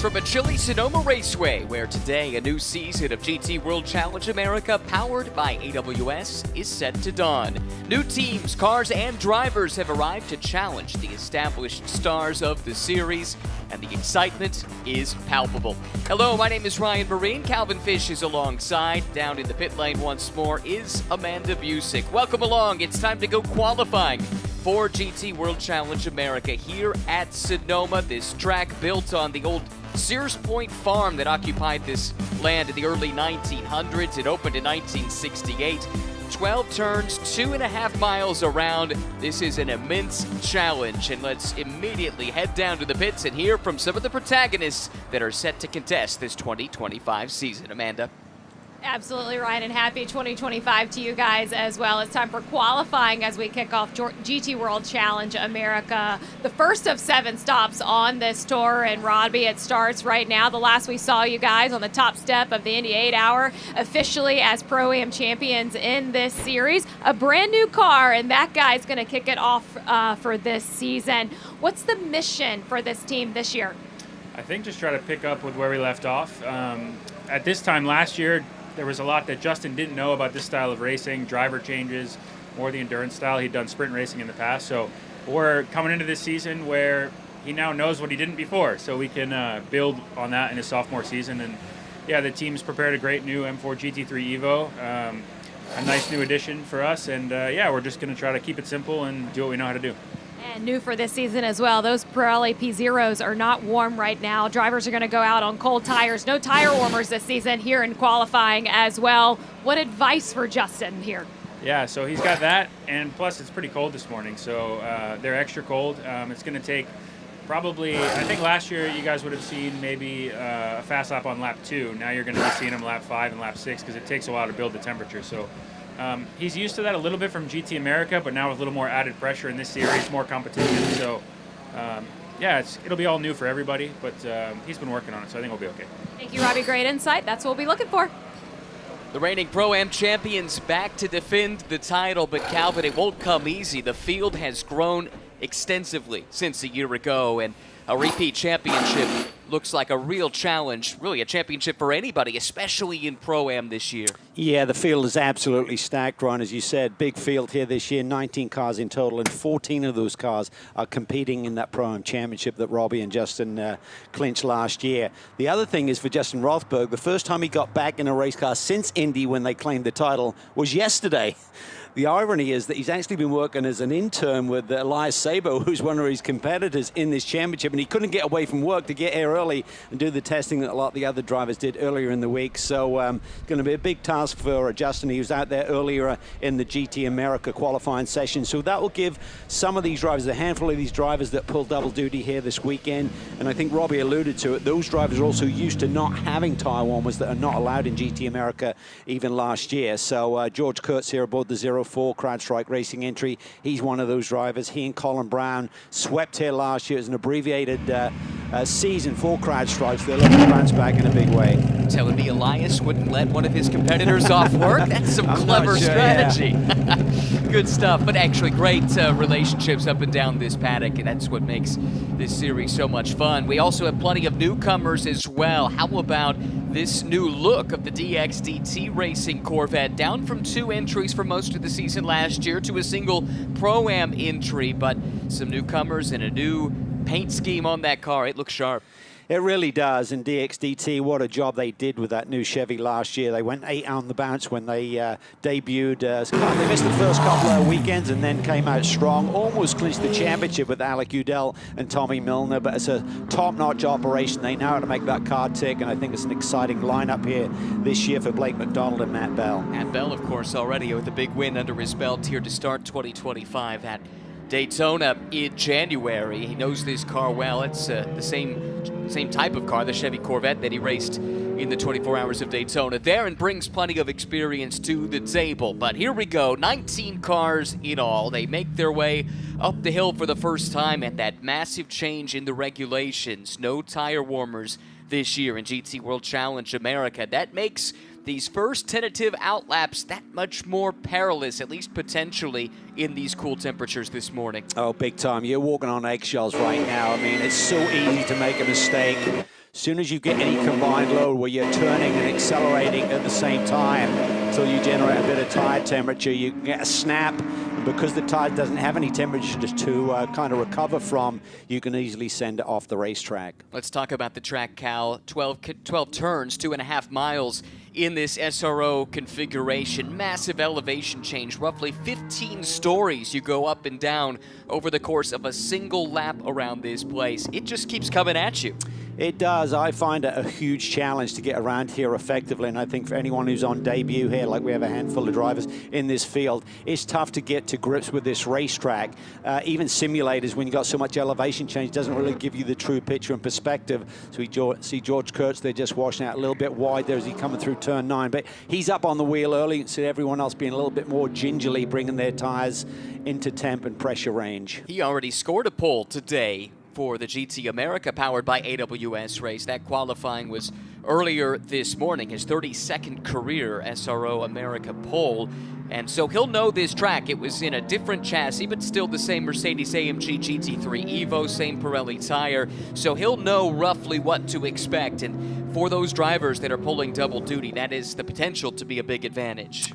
from a chilly Sonoma Raceway, where today a new season of GT World Challenge America, powered by AWS, is set to dawn. New teams, cars, and drivers have arrived to challenge the established stars of the series, and the excitement is palpable. Hello, my name is Ryan Marine. Calvin Fish is alongside. Down in the pit lane once more is Amanda Busick. Welcome along. It's time to go qualifying for GT World Challenge America here at Sonoma. This track built on the old Sears Point farm that occupied this land in the early 1900s. It opened in 1968. 12 turns, 2.5 miles around. This is an immense challenge, and let's immediately head down to the pits and hear from some of the protagonists that are set to contest this 2025 season. Amanda. Absolutely, Ryan, and happy 2025 to you guys as well. It's time for qualifying as we kick off GT World Challenge America, the first of 7 stops on this tour. And Robbie, it starts right now. The last we saw you guys on the top step of the Indy 8-hour, officially as Pro-Am champions in this series. A brand new car, and that guy's going to kick it off for this season. What's the mission for this team this year? I think just try to pick up with where we left off. At this time last year, there was a lot that Justin didn't know about this style of racing, driver changes, more the endurance style. He'd done sprint racing in the past. So we're coming into this season where he now knows what he didn't before. So we can build on that in his sophomore season. And yeah, the team's prepared a great new M4 GT3 Evo, a nice new addition for us. And yeah, we're just going to try to keep it simple and do what we know how to do. And new for this season as well, those Pirelli P0s are not warm right now. Drivers are going to go out on cold tires. No tire warmers this season here in qualifying as well. What advice for Justin here? Yeah, so he's got that, and plus it's pretty cold this morning, so they're extra cold. It's going to take probably, I think last year you guys would have seen maybe a fast lap on lap 2. Now you're going to be seeing him lap 5 and lap 6 because it takes a while to build the temperature. So he's used to that a little bit from GT America, but now with a little more added pressure in this series, more competition. So, yeah, it'll be all new for everybody, but he's been working on it, so I think we'll be okay. Thank you, Robbie. Great insight. That's what we'll be looking for. The reigning Pro-Am champions back to defend the title, but Calvin, it won't come easy. The field has grown extensively since a year ago, and a repeat championship looks like a real challenge, really a championship for anybody, especially in Pro-Am this year. Yeah, the field is absolutely stacked, Ron. As you said, big field here this year, 19 cars in total, and 14 of those cars are competing in that Pro-Am championship that Robbie and Justin clinched last year. The other thing is for Justin Rothberg, the first time he got back in a race car since Indy when they claimed the title was yesterday. The irony is that he's actually been working as an intern with Elias Sabo, who's one of his competitors in this championship, and he couldn't get away from work to get here early and do the testing that a lot of the other drivers did earlier in the week. So it's going to be a big task for Justin. He was out there earlier in the GT America qualifying session. So that will give some of these drivers, a handful of these drivers that pull double duty here this weekend, and I think Robbie alluded to it, those drivers are also used to not having tire warmers that are not allowed in GT America even last year. So George Kurtz here aboard the 04 CrowdStrike Racing entry. He's one of those drivers. He and Colin Brown swept here last year. It was an abbreviated season for CrowdStrike. So they're looking to bounce back in a big way. Telling me Elias wouldn't let one of his competitors off work? That's some clever strategy. Yeah. Good stuff. But actually great relationships up and down this paddock, and that's what makes this series so much fun. We also have plenty of newcomers as well. How about this new look of the DXDT Racing Corvette, down from 2 entries for most of the season last year to a single Pro-Am entry, but some newcomers and a new paint scheme on that car. It looks sharp. It really does, and DXDT, what a job they did with that new Chevy last year. They went 8 on the bounce when they debuted. They missed the first couple of weekends and then came out strong. Almost clinched the championship with Alec Udell and Tommy Milner, but it's a top-notch operation. They know how to make that car tick, and I think it's an exciting lineup here this year for Blake McDonald and Matt Bell. Matt Bell, of course, already with a big win under his belt here to start 2025 at Daytona in January. He knows this car well. It's the same type of car, the Chevy Corvette that he raced in the 24 Hours of Daytona there, and brings plenty of experience to the table. But here we go, 19 cars in all. They make their way up the hill for the first time at that massive change in the regulations. No tire warmers this year in GT World Challenge America. That makes these first tentative outlaps that much more perilous, at least potentially, in these cool temperatures this morning? Oh, big time. You're walking on eggshells right now. I mean, it's so easy to make a mistake. As soon as you get any combined load where you're turning and accelerating at the same time until you generate a bit of tire temperature, you can get a snap. And because the tire doesn't have any temperature to kind of recover from, you can easily send it off the racetrack. Let's talk about the track, Cal. 12 turns, 2.5 miles in this SRO configuration. Massive elevation change, roughly 15 stories you go up and down over the course of a single lap around this place. It just keeps coming at you. It does. I find it a huge challenge to get around here effectively, and I think for anyone who's on debut here, like we have a handful of drivers in this field, it's tough to get to grips with this racetrack. Even simulators, when you've got so much elevation change, doesn't really give you the true picture and perspective. So we see George Kurtz there just washing out a little bit wide there as he coming through turn 9, but he's up on the wheel early. You can see everyone else being a little bit more gingerly, bringing their tires into temp and pressure range. He already scored a pole today for the GT America powered by AWS race. That qualifying was earlier this morning, his 32nd career SRO America pole. And so he'll know this track. It was in a different chassis, but still the same Mercedes-AMG GT3 Evo, same Pirelli tire. So he'll know roughly what to expect. And for those drivers that are pulling double duty, that is the potential to be a big advantage.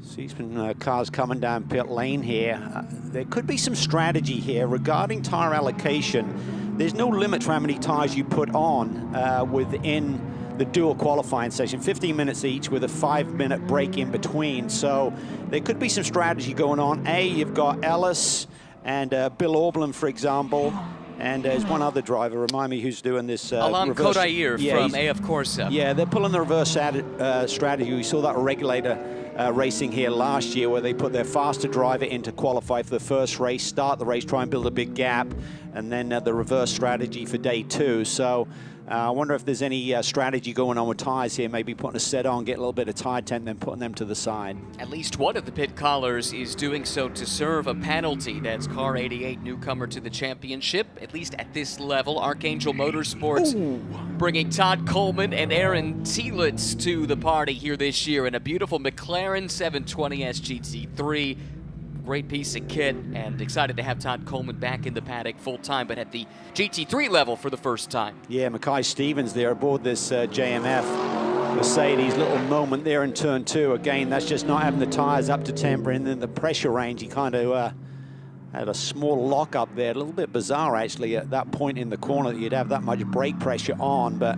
See some cars coming down pit lane here. There could be some strategy here regarding tire allocation. There's no limit to how many tires you put on within the dual qualifying session, 15 minutes each with a 5-minute break in between. So there could be some strategy going on. You've got Ellis and Bill Aublin, for example. And there's one other driver, remind me who's doing this. Alam Kodair from AF Corsa. Yeah, they're pulling the reverse strategy. We saw that regulator racing here last year where they put their faster driver in to qualify for the first race, start the race, try and build a big gap, and then the reverse strategy for day 2. So I wonder if there's any strategy going on with tires here, maybe putting a set on, get a little bit of tire temp, then putting them to the side. At least one of the pit callers is doing so to serve a penalty. That's car 88, newcomer to the championship, at least at this level. Archangel Motorsports bringing Todd Coleman and Aaron Tielitz to the party here this year in a beautiful McLaren 720S GT3. Great piece of kit, and excited to have Todd Coleman back in the paddock full-time, but at the GT3 level for the first time. Yeah, Mackay Stevens there aboard this JMF Mercedes. Little moment there in turn 2. Again, that's just not having the tires up to temper, and then the pressure range, he kind of had a small lock up there. A little bit bizarre, actually, at that point in the corner that you'd have that much brake pressure on, but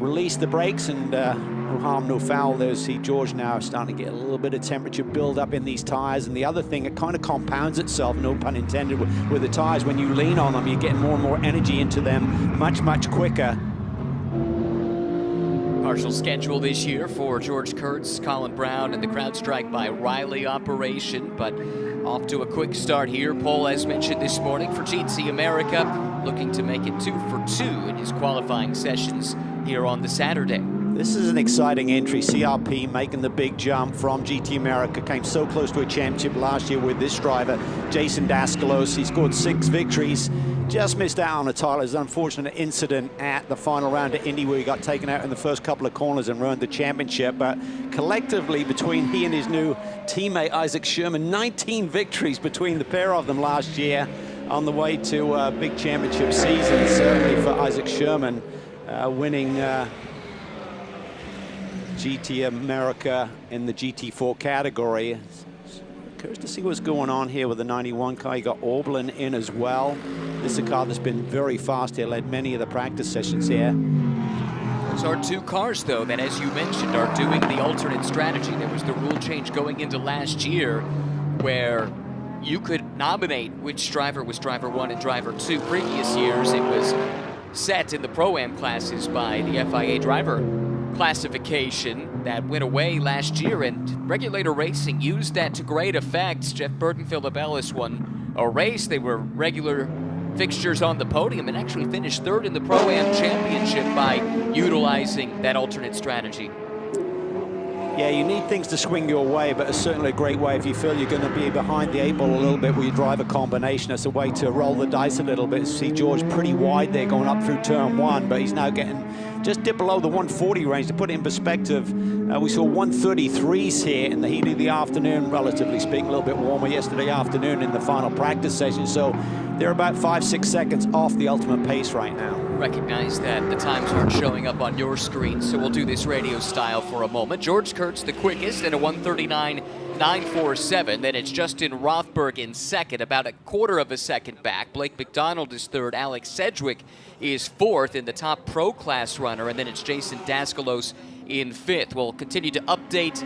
release the brakes and no harm, no foul. There, see George now starting to get a little bit of temperature build up in these tires. And the other thing, it kind of compounds itself, no pun intended, with the tires. When you lean on them, you're getting more and more energy into them much, much quicker. Partial schedule this year for George Kurtz, Colin Brown, and the CrowdStrike by Riley operation, but off to a quick start here. Pole, as mentioned this morning, for GT America, looking to make it 2 for 2 in his qualifying sessions here on the Saturday. This is an exciting entry. CRP making the big jump from GT America. Came so close to a championship last year with this driver, Jason Daskalos. He scored 6 victories. Just missed out on a title. It was an unfortunate incident at the final round at Indy where he got taken out in the first couple of corners and ruined the championship. But collectively, between he and his new teammate, Isaac Sherman, 19 victories between the pair of them last year on the way to a big championship season. Certainly for Isaac Sherman, winning GT America in the GT4 category. Curious to see what's going on here with the 91 car. You got Aublin in as well. This is a car that's been very fast here, led many of the practice sessions here. Those are 2 cars, though, that, as you mentioned, are doing the alternate strategy. There was the rule change going into last year where you could nominate which driver was driver 1 and driver 2. Previous years, it was set in the Pro-Am classes by the FIA driver classification. That went away last year, and Regulator Racing used that to great effect. Jeff Burton, Philip Ellis won a race. They were regular fixtures on the podium and actually finished 3rd in the Pro-Am Championship by utilizing that alternate strategy. Yeah, you need things to swing your way, but it's certainly a great way if you feel you're going to be behind the 8 ball a little bit with your driver combination. It's a way to roll the dice a little bit. See George pretty wide there going up through turn 1, but he's now getting just dip below the 140 range. To put it in perspective, we saw 133s here in the heat of the afternoon, relatively speaking, a little bit warmer yesterday afternoon in the final practice session. So they're about 5-6 seconds off the ultimate pace right now. Recognize that the times aren't showing up on your screen, so we'll do this radio style for a moment. George Kurtz the quickest at a 1:39.947. Then it's Justin Rothberg in second, about a quarter of a second back. Blake McDonald is third. Alex Sedgwick is fourth in the top pro class runner, and then it's Jason Daskalos in fifth. We'll continue to update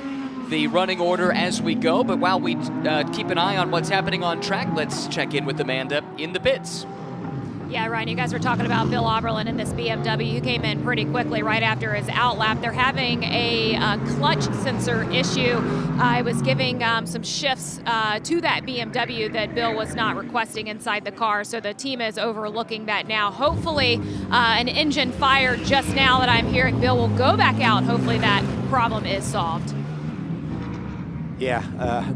the running order as we go, but while we keep an eye on what's happening on track, let's check in with Amanda in the pits. Yeah, Ryan, you guys were talking about Bill Oberlin in this BMW. He came in pretty quickly right after his outlap. They're having a clutch sensor issue. I was giving some shifts to that BMW that Bill was not requesting inside the car, so the team is overlooking that now. Hopefully, an engine fire just now that I'm hearing. Bill will go back out. Hopefully that problem is solved. Yeah,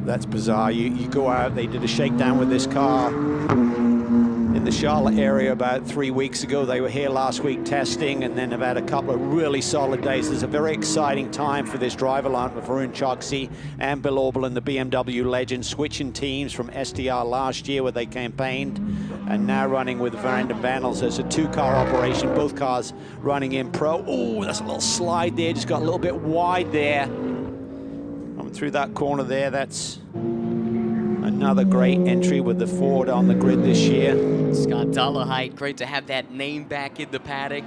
that's bizarre. You go out, they did a shakedown with this car in the Charlotte area about 3 weeks ago. They were here last week testing, and then have had a couple of really solid days. It's a very exciting time for this driver line with Varun Choksi and Bill Oberlin, the BMW legend, switching teams from SDR last year where they campaigned, and now running with Vanden Vandals. It's a 2-car operation, both cars running in pro. Oh, that's a little slide there, just got a little bit wide there. Coming through that corner there, that's another great entry with the Ford on the grid this year. Scott Dollahite, great to have that name back in the paddock.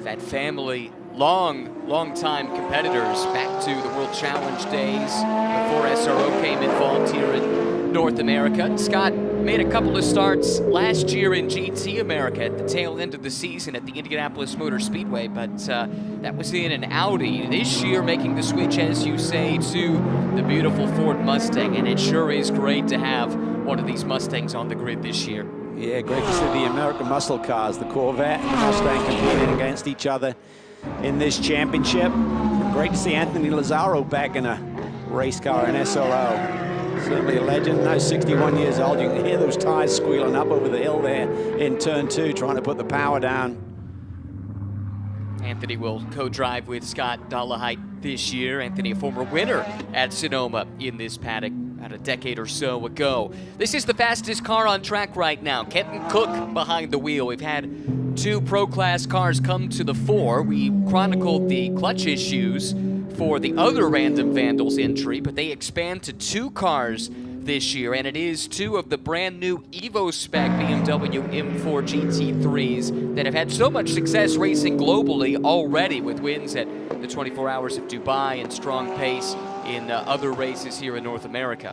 That family, long-time competitors back to the World Challenge days before SRO came involved here in North America. Scott made a couple of starts last year in GT America at the tail end of the season at the Indianapolis Motor Speedway, but that was in an Audi. This year making the switch, as you say, to the beautiful Ford Mustang, and it sure is great to have one of these Mustangs on the grid this year. Yeah, great to see the American muscle cars, the Corvette and the Mustang, competing against each other in this championship. Great to see Anthony Lazzaro back in a race car in SRO. Certainly a legend, now 61 years old. You can hear those tires squealing up over the hill there in turn 2, trying to put the power down. Anthony will co-drive with Scott Dollahite this year. Anthony, a former winner at Sonoma in this paddock about a decade or so ago. This is the fastest car on track right now. Kenton Cook behind the wheel. We've had 2 pro class cars come to the fore. We chronicled the clutch issues for the other Random Vandals entry, but they expand to 2 cars this year, and it is 2 of the brand new Evo spec BMW M4 GT3s that have had so much success racing globally already, with wins at the 24 Hours of Dubai and strong pace in other races here in North America.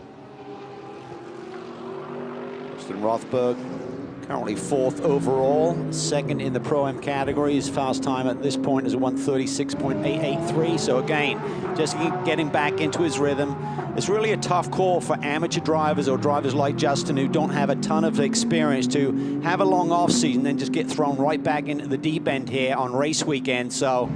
Justin Rothberg, currently 4th overall, 2nd in the Pro-Am category. His fast time at this point is a 1:36.883. So again, just getting back into his rhythm. It's really a tough call for amateur drivers or drivers like Justin who don't have a ton of experience to have a long off season, then just get thrown right back into the deep end here on race weekend. So,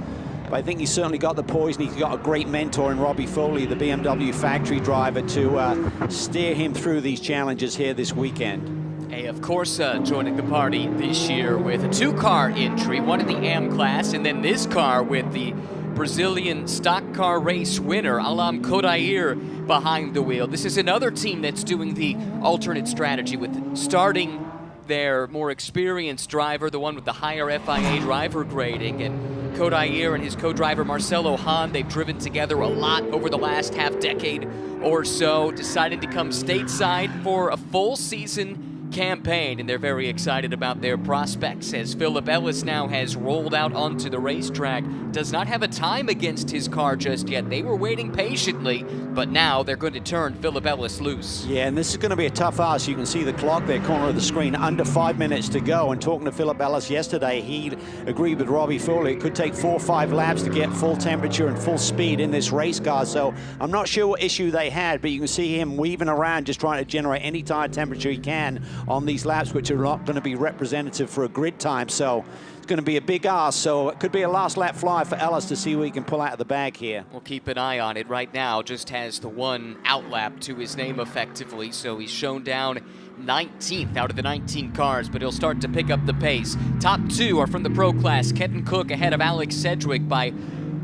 but I think he's certainly got the poise, and he's got a great mentor in Robbie Foley, the BMW factory driver, to steer him through these challenges here this weekend. Hey, of course, joining the party this year with a 2-car entry, one in the AM class, and then this car with the Brazilian stock car race winner, Alam Kodair, behind the wheel. This is another team that's doing the alternate strategy with starting their more experienced driver, the one with the higher FIA driver grading, and Kodair and his co-driver Marcelo Hahn, they've driven together a lot over the last half-decade or so, decided to come stateside for a full season campaign, and they're very excited about their prospects as Philip Ellis now has rolled out onto the racetrack. Does not have a time against his car just yet. They were waiting patiently, but now they're going to turn Philip Ellis loose. Yeah, and this is going to be a tough ask. You can see the clock there, corner of the screen, under 5 minutes to go. And talking to Philip Ellis yesterday, he agreed with Robbie Foley. It could take 4 or 5 laps to get full temperature and full speed in this race car. So I'm not sure what issue they had, but you can see him weaving around, just trying to generate any tire temperature he can on these laps, which are not going to be representative for a grid time. So it's going to be a big ask. So it could be a last lap fly for Ellis to see what he can pull out of the bag here. We'll keep an eye on it. Right now, just has the one out lap to his name effectively. So he's shown down 19th out of the 19 cars, but he'll start to pick up the pace. Top two are from the Pro class. Kenton Cook ahead of Alex Sedgwick by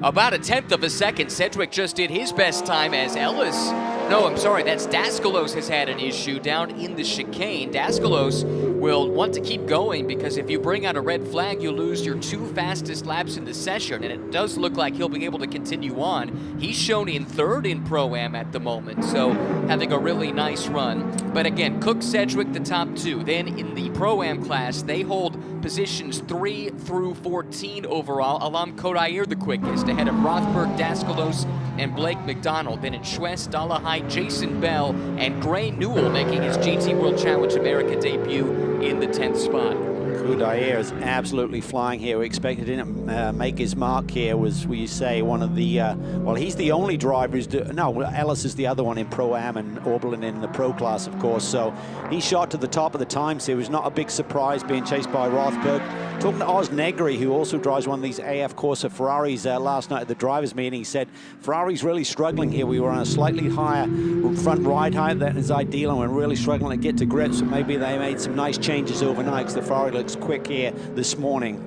about a 1/10 of a second. Sedgwick just did his best time as that's Daskalos has had an issue down in the chicane. Daskalos will want to keep going because if you bring out a red flag, you lose your 2 fastest laps in the session, and it does look like he'll be able to continue on. He's shown in 3rd in Pro-Am at the moment, so having a really nice run. But again, Cook, Sedgwick, the top 2. Then in the Pro-Am class, they hold positions 3 through 14 overall. Alam Kodair the quickest, ahead of Rothberg, Daskalos, and Blake McDonald. Then in Schwest, Dalahai, Jason Bell, and Gray Newell making his GT World Challenge America debut in the 10th spot. Kudair is absolutely flying here. We expected him to make his mark here. Was, we say, one of the, well, he's the only driver who's, Ellis is the other one in Pro-Am and Oberlin in the Pro class, of course. So he shot to the top of the times here. It was not a big surprise being chased by Rothberg. Talking to Oz Negri, who also drives one of these AF Corsa Ferraris last night at the drivers' meeting, he said, Ferrari's really struggling here. We were on a slightly higher front ride height than is ideal, and we're really struggling to get to grips. So maybe they made some nice changes overnight because the Ferrari looks quick here this morning.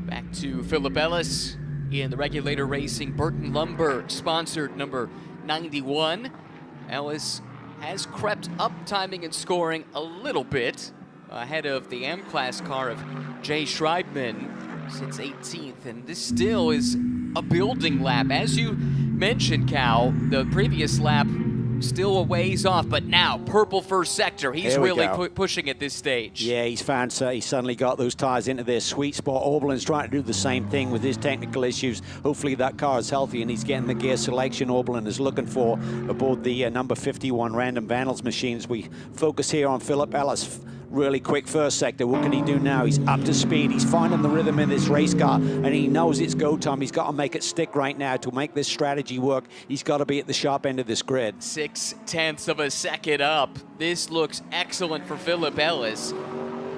Back to Philip Ellis in the Regulator Racing Burton Lumber sponsored number 91. Ellis has crept up timing and scoring a little bit ahead of the M-Class car of Jay Schreibman, sits 18th, and this still is a building lap. As you mentioned, Cal, the previous lap still a ways off, but now purple first sector. He's really pushing at this stage. Yeah, he's found he suddenly got those tires into their sweet spot. Oberlin's trying to do the same thing with his technical issues. Hopefully that car is healthy and he's getting the gear selection Oberlin is looking for aboard the number 51 Random Vandals machines. We focus here on Philip Ellis. Really quick first sector. What can he do now? He's up to speed. He's finding the rhythm in this race car, and he knows it's go time. He's got to make it stick right now to make this strategy work. He's got to be at the sharp end of this grid. 0.6 of a second up. This looks excellent for Philip Ellis.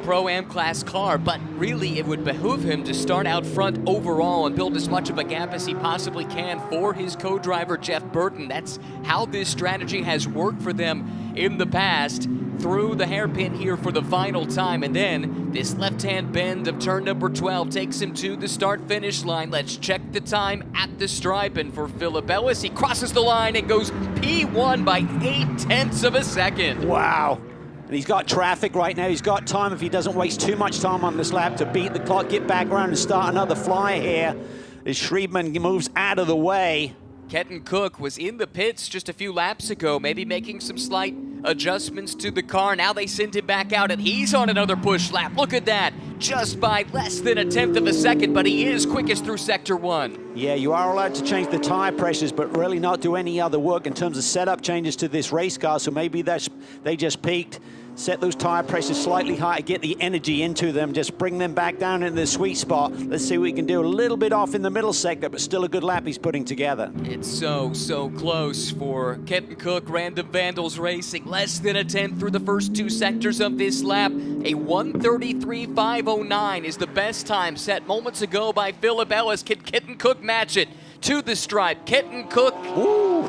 Pro-Am class car, but really it would behoove him to start out front overall and build as much of a gap as he possibly can for his co-driver Jeff Burton. That's how this strategy has worked for them in the past. Through the hairpin here for the final time, and then this left-hand bend of turn number 12 takes him to the start-finish line. Let's check the time at the stripe, and for Philip Ellis, he crosses the line and goes P1 by 0.8 of a second. Wow. And he's got traffic right now. He's got time, if he doesn't waste too much time on this lap, to beat the clock, get back around and start another flyer here as Schreibman moves out of the way. Kenton Cook was in the pits just a few laps ago, maybe making some slight adjustments to the car. Now they send him back out, and he's on another push lap. Look at that, just by less than 1/10 of a second, but he is quickest through Sector 1. Yeah, you are allowed to change the tire pressures, but really not do any other work in terms of setup changes to this race car, so maybe they just peaked. Set those tire pressures slightly higher, get the energy into them, just bring them back down into the sweet spot. Let's see what we can do. A little bit off in the middle sector, but still a good lap he's putting together. It's so close for Kenton Cook, Random Vandals Racing. Less than 1/10 through the first 2 sectors of this lap. A 1:33.509 is the best time set moments ago by Philip Ellis. Can Kenton Cook match it to the stripe? Kenton Cook,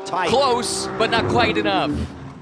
tight. Close, but not quite enough.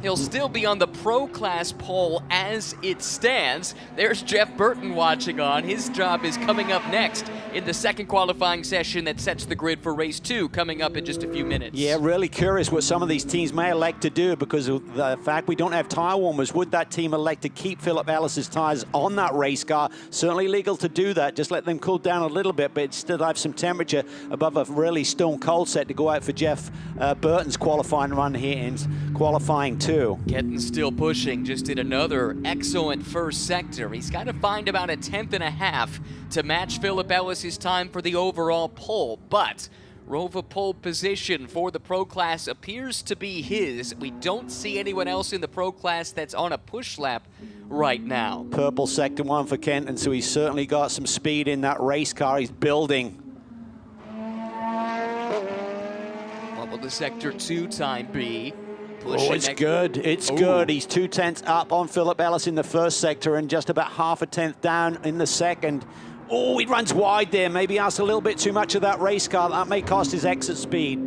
He'll still be on the Pro Class pole as it stands. There's Jeff Burton watching on. His job is coming up next in the second qualifying session that sets the grid for race 2 coming up in just a few minutes. Yeah, really curious what some of these teams may elect to do because of the fact we don't have tire warmers. Would that team elect to keep Philip Ellis's tires on that race car? Certainly legal to do that. Just let them cool down a little bit, but still have some temperature above a really stone cold set to go out for Jeff Burton's qualifying run here in qualifying 2. Kenton's still pushing, just did another excellent first sector. He's got to find about 1/10.5 to match Philip Ellis's time for the overall pole, but Rova pole position for the Pro Class appears to be his. We don't see anyone else in the Pro Class that's on a push lap right now. Purple sector 1 for Kenton, so he's certainly got some speed in that race car he's building. What will the sector 2 time be? Oh, it's good. It's good. He's 2/10 up on Philip Ellis in the first sector and just about half a tenth down in the second. Oh, he runs wide there. Maybe asked a little bit too much of that race car. That may cost his exit speed.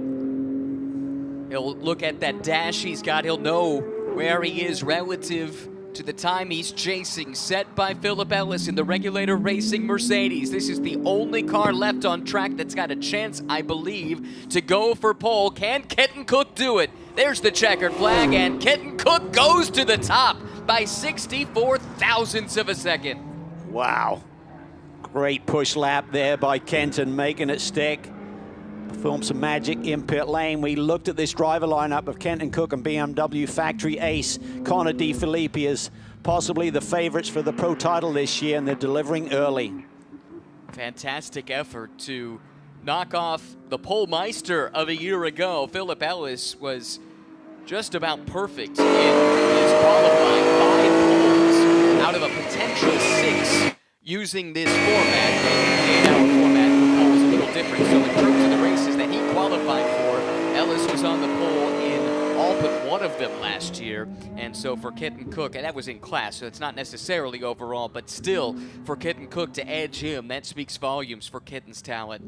He'll look at that dash he's got. He'll know where he is relative to the time he's chasing, set by Philip Ellis in the Regulator Racing Mercedes. This is the only car left on track that's got a chance, I believe, to go for pole. Can Kenton Cook do it? There's the checkered flag, and Kenton Cook goes to the top by 64 thousandths of a second. Wow. Great push lap there by Kenton, making it stick. Performed some magic in pit lane. We looked at this driver lineup of Kenton Cook and BMW factory ace Connor De Filippi as possibly the favorites for the pro title this year, and they're delivering early. Fantastic effort to knock off the pole meister of a year ago. Philip Ellis was just about perfect in his qualifying 5 poles out of a potential 6 using this format. And our format for poles a little different. So in terms of the races that he qualified for, Ellis was on the pole in all but one of them last year. And so for Kenton Cook, and that was in class, so it's not necessarily overall, but still for Kenton Cook to edge him, that speaks volumes for Kenton's talent.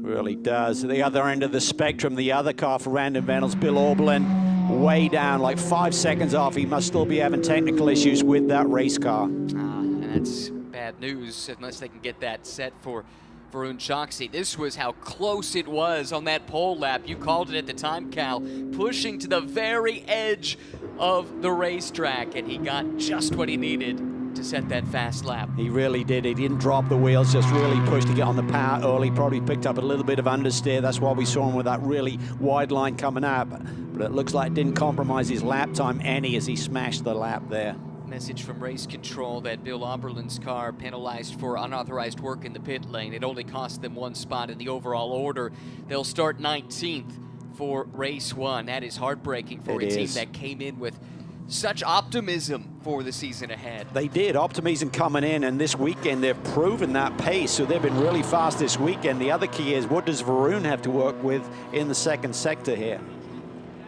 Really does. At the other end of the spectrum, the other car for Random Venels, Bill Auberlen, way down, like 5 seconds off. He must still be having technical issues with that race car. And that's bad news unless they can get that set for Varun Choksi. This was how close it was on that pole lap. You called it at the time, Cal, pushing to the very edge of the racetrack, and he got just what he needed to set that fast lap. He really did. He didn't drop the wheels, just really pushed to get on the power early. Probably picked up a little bit of understeer. That's why we saw him with that really wide line coming up. But it looks like it didn't compromise his lap time any as he smashed the lap there. Message from race control that Bill Auberlen's car penalized for unauthorized work in the pit lane. It only cost them 1 spot in the overall order. They'll start 19th for race 1. That is heartbreaking for a team that came in with such optimism for the season ahead. They did. Optimism coming in, and this weekend they've proven that pace, so they've been really fast this weekend. The other key is, what does Varun have to work with in the second sector here?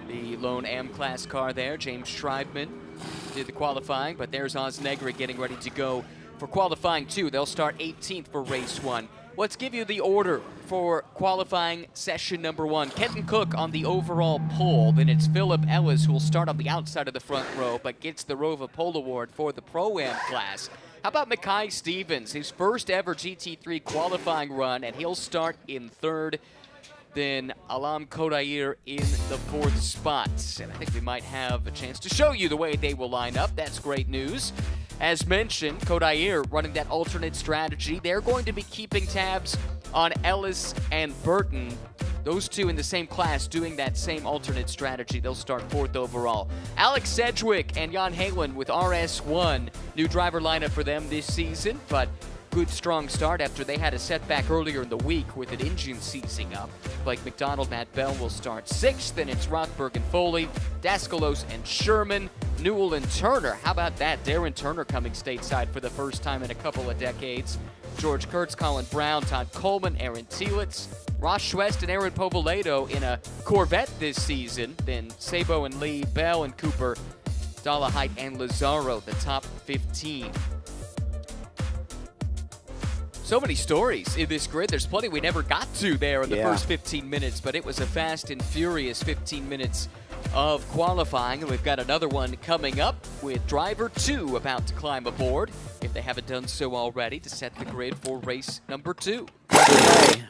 The lone M-Class car there, James Schreibman, did the qualifying, but there's Oz Negri getting ready to go for qualifying 2. They'll start 18th for race 1. Let's give you the order for qualifying session number 1. Kenton Cook on the overall pole. Then it's Philip Ellis who will start on the outside of the front row, but gets the Rova Pole Award for the Pro-Am class. How about Mackay Stevens, his first ever GT3 qualifying run, and he'll start in 3rd. Then Alam Kodair in the 4th spot. And I think we might have a chance to show you the way they will line up. That's great news. As mentioned, Kodair running that alternate strategy. They're going to be keeping tabs on Ellis and Burton. Those two in the same class doing that same alternate strategy. They'll start 4th overall. Alex Sedgwick and Jan Halen with RS1. New driver lineup for them this season, but good strong start after they had a setback earlier in the week with an engine seizing up. Blake McDonald, Matt Bell will start 6th. Then it's Rothberg and Foley, Daskalos and Sherman, Newell and Turner. How about that? Darren Turner coming stateside for the first time in a couple of decades. George Kurtz, Colin Brown, Todd Coleman, Aaron Tielitz, Ross Schwest and Aaron Povoledo in a Corvette this season. Then Sabo and Lee, Bell and Cooper, Dolahite and Lazaro, the top 15. So many stories in this grid. There's plenty we never got to there in the first 15 minutes, but it was a fast and furious 15 minutes of qualifying. And we've got another one coming up with driver 2 about to climb aboard, if they haven't done so already, to set the grid for race number 2.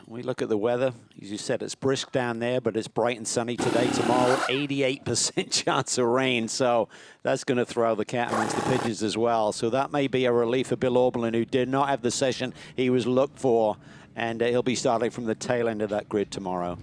We look at the weather. As you said, it's brisk down there, but it's bright and sunny today. Tomorrow, 88% chance of rain. So that's going to throw the cat amongst the pigeons as well. So that may be a relief for Bill Auberlen, who did not have the session he was looked for. And he'll be starting from the tail end of that grid tomorrow.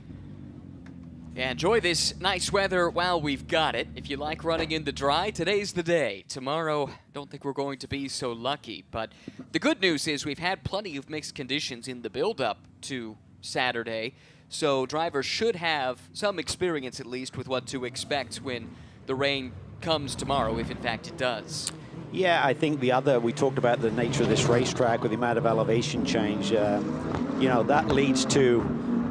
Yeah, enjoy this nice weather while we've got it. If you like running in the dry, today's the day. Tomorrow, don't think we're going to be so lucky. But the good news is we've had plenty of mixed conditions in the build-up to Saturday. So drivers should have some experience, at least, with what to expect when the rain comes tomorrow, if in fact it does. Yeah, I think we talked about the nature of this racetrack with the amount of elevation change. You know, that leads to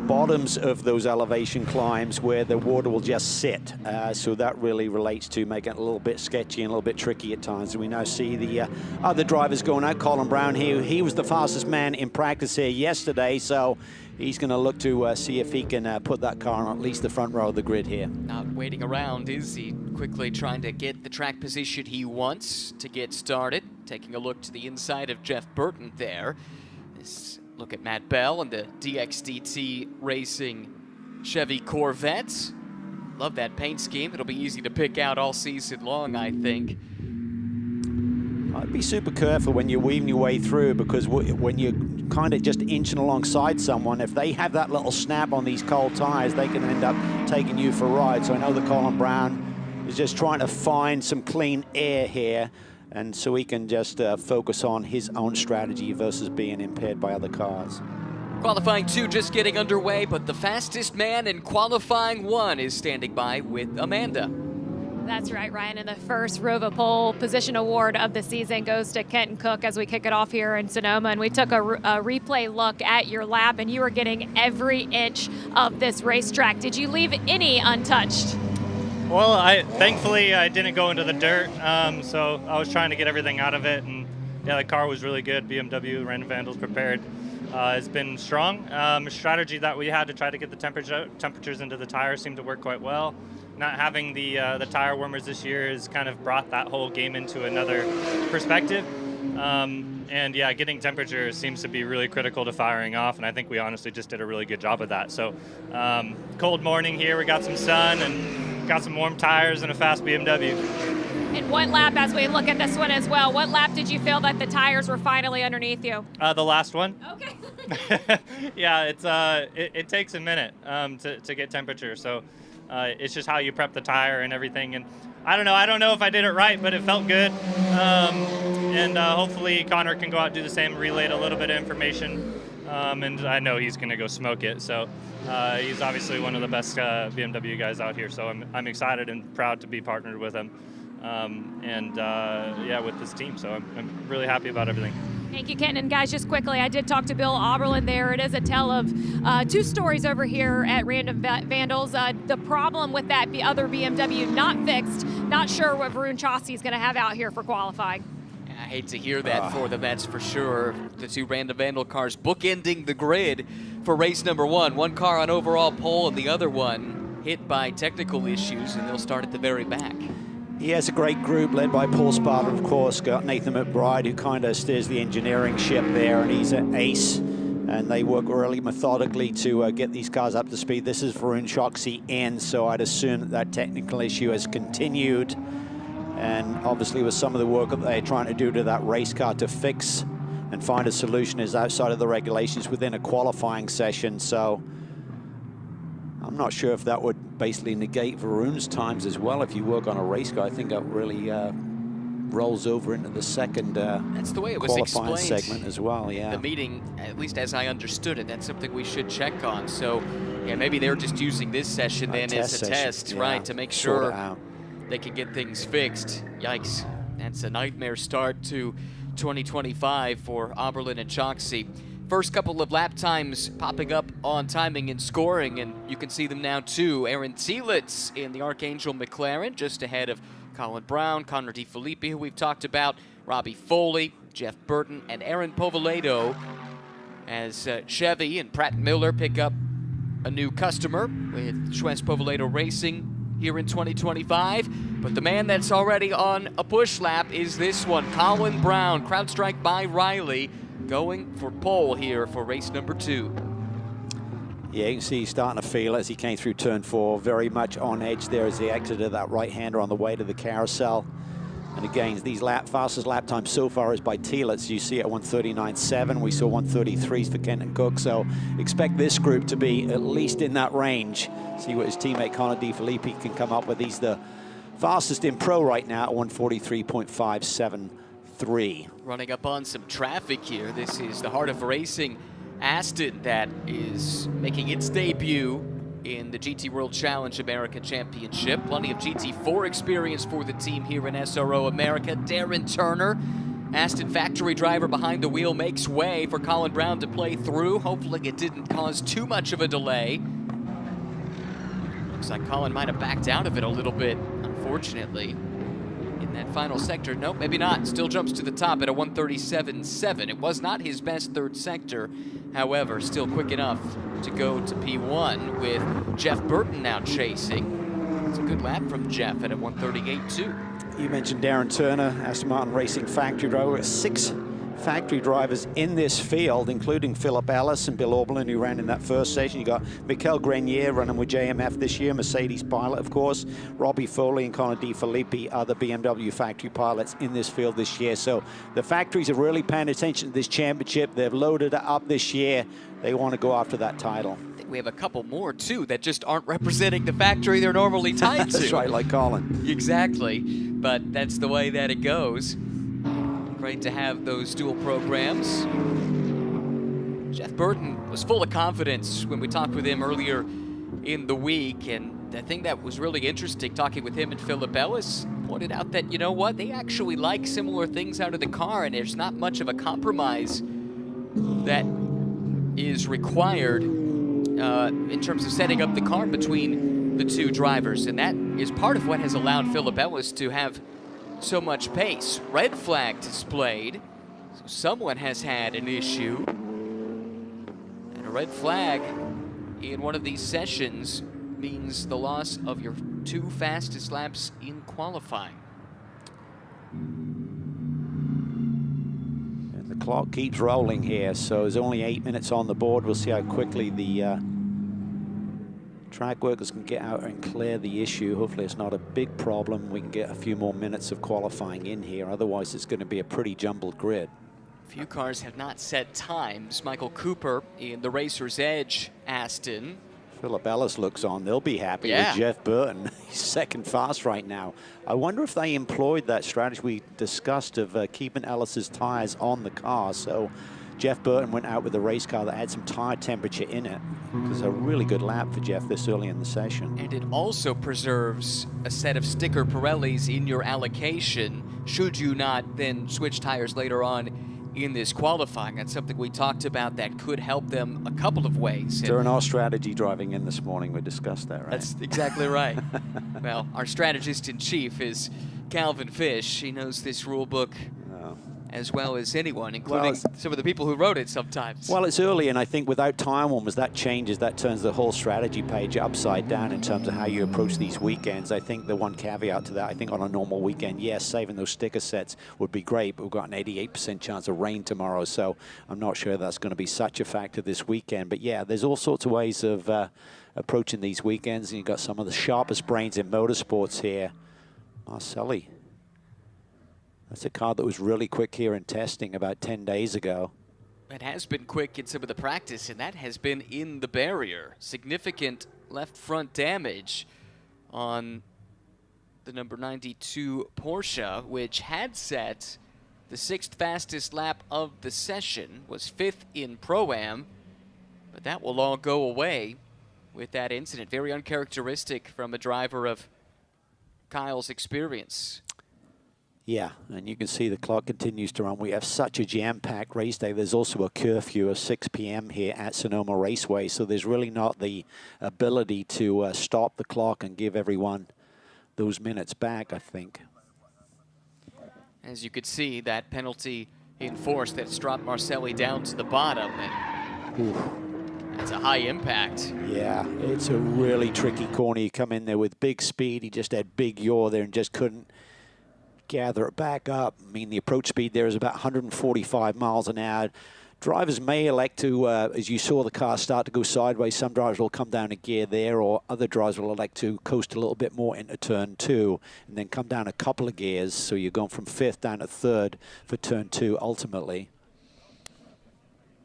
bottoms of those elevation climbs where the water will just sit. So that really relates to making it a little bit sketchy and a little bit tricky at times. We now see the other drivers going out. Colin Brown here, he was the fastest man in practice here yesterday, so he's going to look to see if he can put that car on at least the front row of the grid here. Not waiting around, is he? Quickly trying to get the track position he wants to get started. Taking a look to the inside of Jeff Burton there. This look at Matt Bell and the DXDT Racing Chevy Corvette. Love that paint scheme. It'll be easy to pick out all season long, I think. I'd be super careful when you're weaving your way through, because when you're kind of just inching alongside someone, if they have that little snap on these cold tires, they can end up taking you for a ride. So I know that Colin Brown is just trying to find some clean air here, and so he can just focus on his own strategy versus being impaired by other cars. Qualifying 2 just getting underway, but the fastest man in qualifying 1 is standing by with Amanda. That's right, Ryan. And the first Rova Pole Position Award of the season goes to Kenton Cook as we kick it off here in Sonoma. And we took a replay look at your lap, and you were getting every inch of this racetrack. Did you leave any untouched? Well, thankfully I didn't go into the dirt, so I was trying to get everything out of it, and yeah, the car was really good. BMW, Random Vandals prepared. It's been strong. Strategy that we had to try to get the temperatures into the tires seemed to work quite well. Not having the tire warmers this year has kind of brought that whole game into another perspective. And yeah, getting temperature seems to be really critical to firing off, and I think we honestly just did a really good job of that. So cold morning here, we got some sun and got some warm tires and a fast BMW. And what lap, as we look at this one as well, what lap did you feel that the tires were finally underneath you? The last one. Okay. Yeah, it takes a minute to get temperature, so it's just how you prep the tire and everything. And I don't know if I did it right, but it felt good. And hopefully Connor can go out and do the same, relayed a little bit of information. And I know he's going to go smoke it. So he's obviously one of the best BMW guys out here. So I'm excited and proud to be partnered with him. Yeah, with this team. So I'm really happy about everything. Thank you, Kenton. And guys, just quickly, I did talk to Bill Oberlin there. It is a tale of 2 stories over here at Random Vandals. The problem with that other BMW not fixed. Not sure what Varun Chassis is going to have out here for qualifying. I hate to hear that for them, that's for sure. The 2 Random Vandal cars bookending the grid for race number 1. One car on overall pole and the other one hit by technical issues, and they'll start at the very back. He has a great group led by Paul Sparta, of course. Got Nathan McBride, who kind of steers the engineering ship there, and he's an ace. And they work really methodically to get these cars up to speed. This is Varun Chassis in, so I'd assume that technical issue has continued. And obviously with some of the work that they're trying to do to that race car to fix and find a solution is outside of the regulations within a qualifying session. So I'm not sure if that would basically negate Varun's times as well. If you work on a race car, I think that really rolls over into the second that's the way it was qualifying explained segment as well. Yeah, the meeting, at least as I understood it, that's something we should check on. So yeah, maybe they're just using this session then as a test, right, to make sure they can get things fixed. Yikes, that's a nightmare start to 2025 for Oberlin and Chassis. First couple of lap times popping up on timing and scoring, and you can see them now too. Aaron Thielitz in the Archangel McLaren, just ahead of Colin Brown, Connor DeFilippi, who we've talked about, Robbie Foley, Jeff Burton, and Aaron Povoledo, as Chevy and Pratt Miller pick up a new customer with Schwest Povoledo Racing here in 2025. But the man that's already on a push lap is this one, Colin Brown, CrowdStrike by Riley, going for pole here for race number 2. Yeah, you can see he's starting to feel it as he came through turn 4, very much on edge there as he exited that right-hander on the way to the carousel. And again, these fastest lap time so far is by Thielitz. You see at 139.7, we saw 133s for Kenton Cook, so expect this group to be at least in that range. See what his teammate Connor DeFilippi can come up with. He's the fastest in pro right now at 143.573. Running up on some traffic here. This is the Heart of Racing Aston that is making its debut in the GT World Challenge America Championship. Plenty of GT4 experience for the team here in SRO America. Darren Turner Aston factory driver behind the wheel makes way for Colin Brown to play through. Hopefully it didn't cause too much of a delay. Looks like Colin might have backed out of it a little bit, unfortunately. In that final sector, nope, maybe not. Still jumps to the top at a 137.7. It was not his best third sector, however, still quick enough to go to P1 with Jeff Burton now chasing. It's a good lap from Jeff at a 138.2. You mentioned Darren Turner, Aston Martin Racing factory driver. 6 factory drivers in this field, including Philip Ellis and Bill Auberlin, who ran in that first station. You got Mikel Grenier running with JMF this year, Mercedes pilot, of course. Robbie Foley and Connor DeFilippi, other BMW factory pilots in this field this year. So the factories are really paying attention to this championship. They've loaded it up this year. They want to go after that title. I think we have a couple more, too, that just aren't representing the factory they're normally tied to. That's right, like Colin. Exactly, but that's the way that it goes. Great to have those dual programs. Jeff Burton was full of confidence when we talked with him earlier in the week, and the thing that was really interesting talking with him and Philip Ellis pointed out that, you know what, they actually like similar things out of the car, and there's not much of a compromise that is required in terms of setting up the car between the two drivers, and that is part of what has allowed Philip Ellis to have so much pace. Red flag displayed, so someone has had an issue. And a red flag in one of these sessions means the loss of your 2 fastest laps in qualifying. And the clock keeps rolling here, so there's only 8 minutes on the board. We'll see how quickly the track workers can get out and clear the issue. Hopefully it's not a big problem. We can get a few more minutes of qualifying in here. Otherwise it's going to be a pretty jumbled grid. Few cars have not set times. Michael Cooper in the Racer's Edge Aston. Philip Ellis looks on. They'll be happy with Jeff Burton. He's second fast right now. I wonder if they employed that strategy we discussed of keeping Ellis's tires on the car. So Jeff Burton went out with a race car that had some tire temperature in it. It was a really good lap for Jeff this early in the session. And it also preserves a set of sticker Pirellis in your allocation should you not then switch tires later on in this qualifying. That's something we talked about that could help them a couple of ways. During our strategy driving in this morning, we discussed that, right? That's exactly right. Well, our strategist in chief is Calvin Fish. He knows this rule book as well as anyone, including some of the people who wrote it sometimes. Well, it's early, and I think without time warmers, that changes, that turns the whole strategy page upside down in terms of how you approach these weekends. I think the one caveat to that, I think on a normal weekend, yes, saving those sticker sets would be great, but we've got an 88% chance of rain tomorrow, so I'm not sure that's going to be such a factor this weekend. But yeah, there's all sorts of ways of approaching these weekends, and you've got some of the sharpest brains in motorsports here. Marcelli. That's a car that was really quick here in testing about 10 days ago. It has been quick in some of the practice, and that has been in the barrier. Significant left front damage on the number 92 Porsche, which had set the 6th fastest lap of the session, was 5th in Pro-Am, but that will all go away with that incident. Very uncharacteristic from a driver of Kyle's experience. Yeah, and you can see the clock continues to run. We have such a jam-packed race day. There's also a curfew of 6 p.m. here at Sonoma Raceway, so there's really not the ability to stop the clock and give everyone those minutes back, I think. As you could see, that penalty enforced that's dropped Marcelli down to the bottom. And that's a high impact. Yeah, it's a really tricky corner. You come in there with big speed. He just had big yaw there and just couldn't gather it back up. I mean, the approach speed there is about 145 miles an hour. Drivers may elect to, as you saw the car start to go sideways, some drivers will come down a gear there, or other drivers will elect to coast a little bit more into turn 2 and then come down a couple of gears. So you're going from 5th down to 3rd for turn 2 ultimately.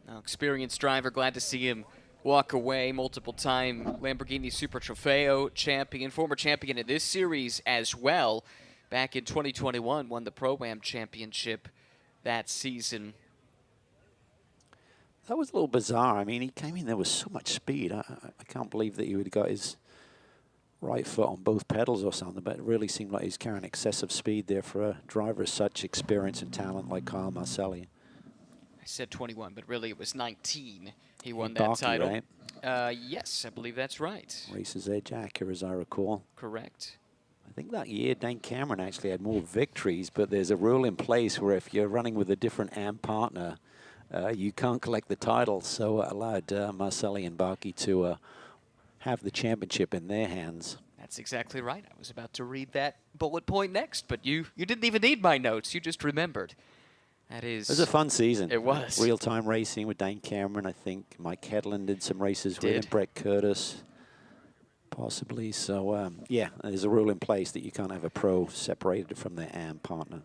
Now, experienced driver, glad to see him walk away. Multiple-time Lamborghini Super Trofeo champion, former champion in this series as well. Back in 2021, won the Pro-Am championship that season. That was a little bizarre. I mean, he came in there with so much speed. I can't believe that he would have got his right foot on both pedals or something, but it really seemed like he's carrying excessive speed there for a driver of such experience and talent like Kyle Marcelli. I said 21, but really it was 19. He won that Barkley, title. right? Yes, I believe that's right. Races Edge Acura, as I recall. Correct. I think that year Dane Cameron actually had more victories, but there's a rule in place where if you're running with a different AM partner, you can't collect the title. So it allowed Marcelli and Barkey to have the championship in their hands. That's exactly right. I was about to read that bullet point next, but you didn't even need my notes. You just remembered. That is... It was a fun season. It was. Real-time racing with Dane Cameron, I think. Mike Hedlund did some races with him. Brett Curtis, possibly. So, yeah, there's a rule in place that you can't have a pro separated from their AM partner.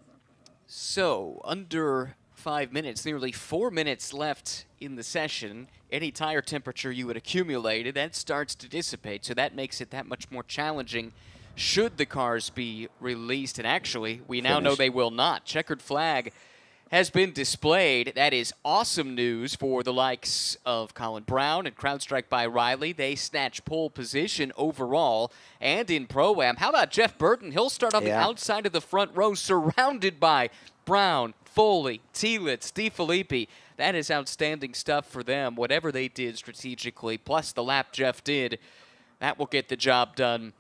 So, under 5 minutes, nearly 4 minutes left in the session. Any tire temperature you had accumulated, that starts to dissipate, so that makes it that much more challenging should the cars be released. And actually, we now know they will not. Checkered flag has been displayed. That is awesome news for the likes of Colin Brown and CrowdStrike by Riley. They snatch pole position overall and in Pro-Am. How about Jeff Burton? He'll start on the outside of the front row, surrounded by Brown, Foley, Telitz, DeFilippi. That is outstanding stuff for them, whatever they did strategically, plus the lap Jeff did. That will get the job done.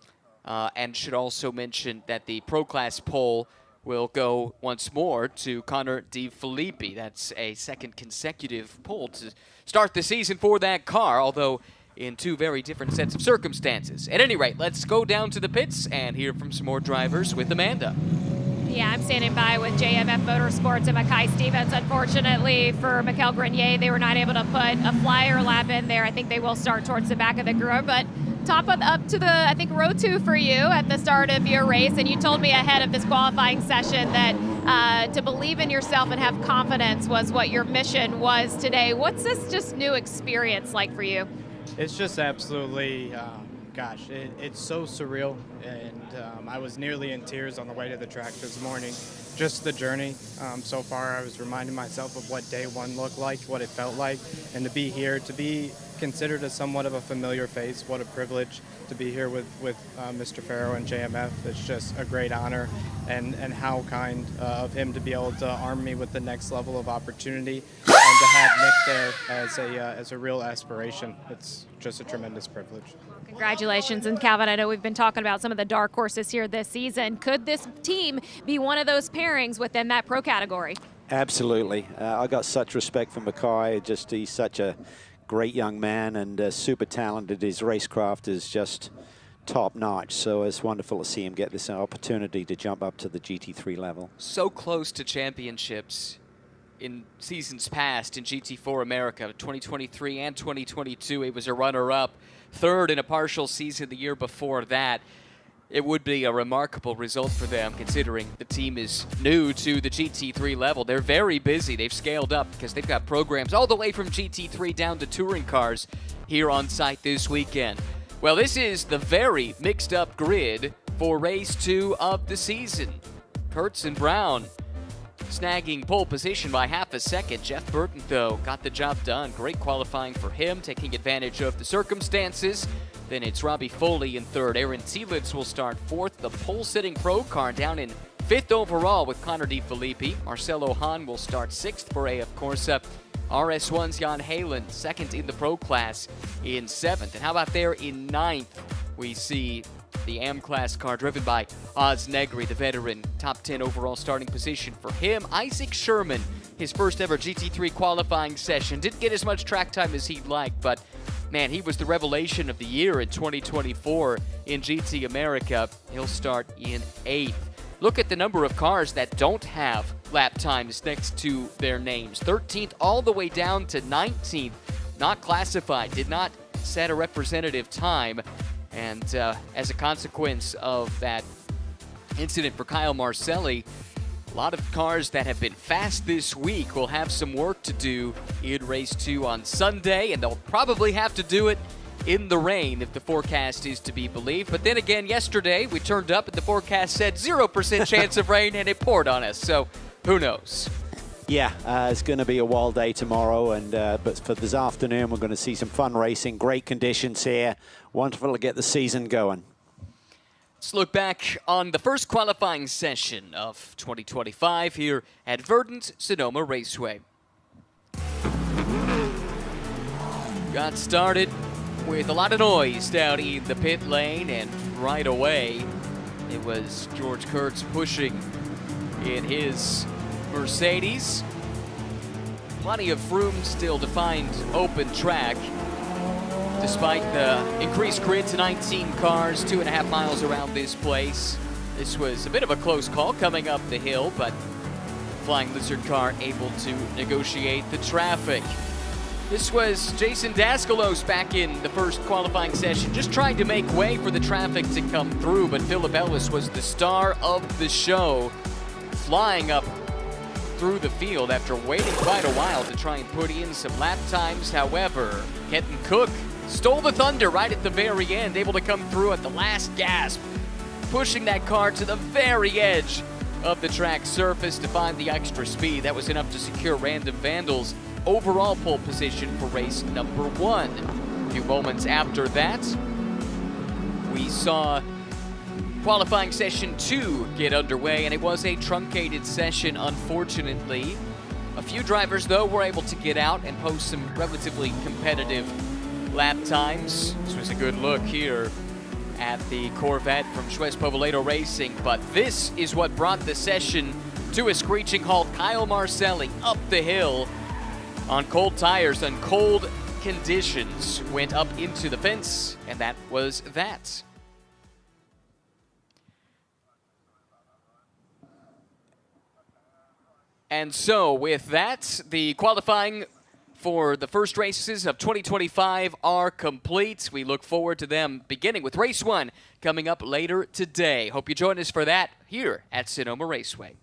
And should also mention that the Pro Class pole will go once more to Connor DeFilippi. That's a second consecutive pole to start the season for that car, although in two very different sets of circumstances. At any rate, let's go down to the pits and hear from some more drivers with Amanda. Yeah, I'm standing by with JMF Motorsports and Mackay Stevens. Unfortunately for Mikel Grenier, they were not able to put a flyer lap in there. I think they will start towards the back of the group, but up to the, I think, row 2 for you at the start of your race, and you told me ahead of this qualifying session that to believe in yourself and have confidence was what your mission was today. What's this just new experience like for you? It's just absolutely, gosh, it's so surreal, and I was nearly in tears on the way to the track this morning. Just the journey so far, I was reminding myself of what day one looked like, what it felt like, and to be here, to be considered as somewhat of a familiar face. What a privilege to be here with Mr. Farrow and JMF. It's just a great honor, and how kind of him to be able to arm me with the next level of opportunity and to have Nick there as a real aspiration. It's just a tremendous privilege. Congratulations. And Calvin, I know we've been talking about some of the dark horses here this season. Could this team be one of those pairings within that pro category? Absolutely. I got such respect for Mackay. He's such a great young man and super talented. His racecraft is just top notch. So it's wonderful to see him get this opportunity to jump up to the GT3 level. So close to championships in seasons past in GT4 America, 2023 and 2022. He was a runner-up, third in a partial season the year before that. It would be a remarkable result for them considering the team is new to the GT3 level. They're very busy. They've scaled up because they've got programs all the way from GT3 down to touring cars here on site this weekend. Well, this is the very mixed up grid for race 2 of the season. Kurtz and Brown snagging pole position by half a second. Jeff Burton, though, got the job done. Great qualifying for him, taking advantage of the circumstances. Then it's Robbie Foley in third. Aaron Telitz will start fourth. The pole-sitting pro car down in fifth overall with Connor DeFilippi. Marcelo Hahn will start sixth for AF Corsa. RS1's Jan Halen, second in the pro class in seventh. And how about there in ninth? We see the AM class car driven by Oz Negri, the veteran. Top 10 overall starting position for him. Isaac Sherman, his first ever GT3 qualifying session. Didn't get as much track time as he'd like, but man, he was the revelation of the year in 2024 in GT America. He'll start in 8th. Look at the number of cars that don't have lap times next to their names. 13th all the way down to 19th. Not classified, did not set a representative time. And as a consequence of that incident for Kyle Marcelli, a lot of cars that have been fast this week will have some work to do in race 2 on Sunday, and they'll probably have to do it in the rain if the forecast is to be believed. But then again, yesterday we turned up and the forecast said 0% chance of rain, and it poured on us. So who knows? Yeah, it's going to be a wild day tomorrow, and but for this afternoon we're going to see some fun racing, great conditions here. Wonderful to get the season going. Let's look back on the first qualifying session of 2025 here at Verdant Sonoma Raceway. Got started with a lot of noise down in the pit lane, and right away it was George Kurtz pushing in his Mercedes. Plenty of room still to find open track. Despite the increased grid to 19 cars, 2.5 miles around this place. This was a bit of a close call coming up the hill, but Flying Lizard car able to negotiate the traffic. This was Jason Daskalos back in the first qualifying session, just trying to make way for the traffic to come through, but Philip Ellis was the star of the show, flying up through the field after waiting quite a while to try and put in some lap times. However, Kenton Cook stole the thunder right at the very end, able to come through at the last gasp, pushing that car to the very edge of the track surface to find the extra speed. That was enough to secure Random Vandals' overall pole position for race number 1. A few moments after that, we saw qualifying session 2 get underway, and it was a truncated session, unfortunately. A few drivers, though, were able to get out and post some relatively competitive lap times. This was a good look here at the Corvette from Suez Povoleto Racing, but this is what brought the session to a screeching halt. Kyle Marcelli up the hill on cold tires and cold conditions went up into the fence, and that was that. And so with that, the qualifying for the first races of 2025 are complete. We look forward to them beginning with race 1 coming up later today. Hope you join us for that here at Sonoma Raceway.